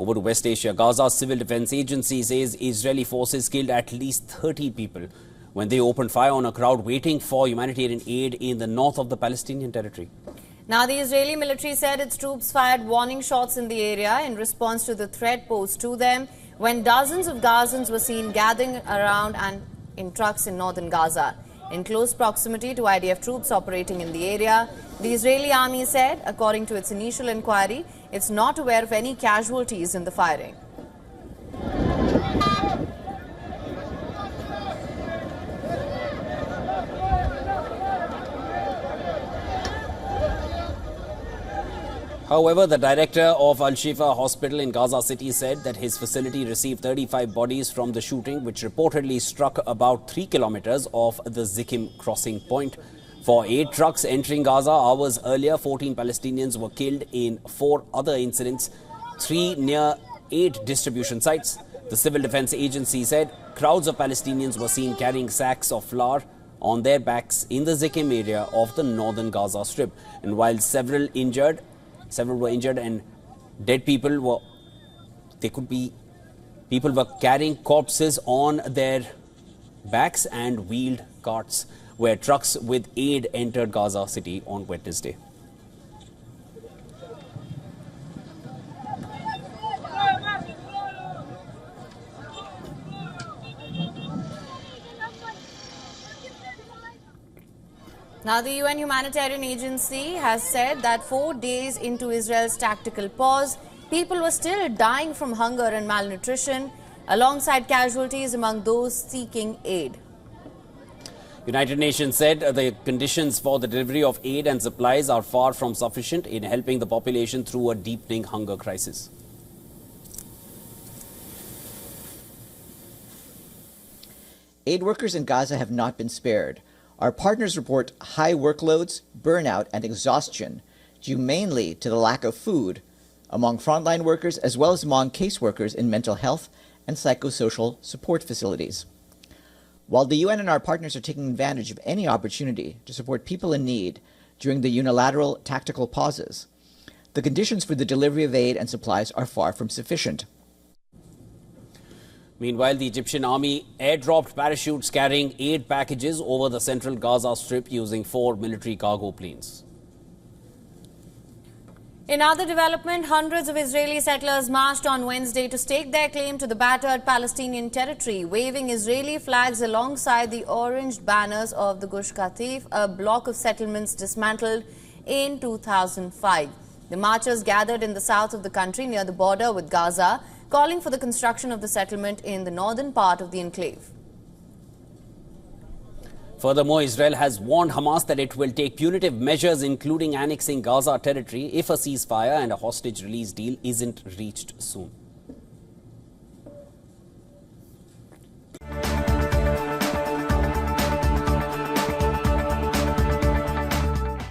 Over to West Asia, Gaza's civil defense agency says Israeli forces killed at least 30 people when they opened fire on a crowd waiting for humanitarian aid in the north of the Palestinian territory. Now, the Israeli military said its troops fired warning shots in the area in response to the threat posed to them when dozens of Gazans were seen gathering around and in trucks in northern Gaza. In close proximity to IDF troops operating in the area, the Israeli army said, according to its initial inquiry, it's not aware of any casualties in the firing. However, the director of Al-Shifa Hospital in Gaza City said that his facility received 35 bodies from the shooting, which reportedly struck about 3 kilometers off the Zikim crossing point. For 8 trucks entering Gaza hours earlier, 14 Palestinians were killed in 4 other incidents, 3 near 8 distribution sites. The Civil Defense Agency said crowds of Palestinians were seen carrying sacks of flour on their backs in the Zikim area of the northern Gaza Strip. And while several were injured and dead people were carrying corpses on their backs and wheeled carts where trucks with aid entered Gaza City on Wednesday. Now, the UN humanitarian agency has said that 4 days into Israel's tactical pause, people were still dying from hunger and malnutrition, alongside casualties among those seeking aid. United Nations said the conditions for the delivery of aid and supplies are far from sufficient in helping the population through a deepening hunger crisis. Aid workers in Gaza have not been spared. Our partners report high workloads, burnout, and exhaustion due mainly to the lack of food among frontline workers as well as among caseworkers in mental health and psychosocial support facilities. While the UN and our partners are taking advantage of any opportunity to support people in need during the unilateral tactical pauses, the conditions for the delivery of aid and supplies are far from sufficient. Meanwhile, the Egyptian army airdropped parachutes carrying aid packages over the central Gaza Strip using 4 military cargo planes. In other development, hundreds of Israeli settlers marched on Wednesday to stake their claim to the battered Palestinian territory, waving Israeli flags alongside the orange banners of the Gush Katif, a block of settlements dismantled in 2005. The marchers gathered in the south of the country near the border with Gaza, calling for the construction of the settlement in the northern part of the enclave. Furthermore, Israel has warned Hamas that it will take punitive measures, including annexing Gaza territory, if a ceasefire and a hostage release deal isn't reached soon.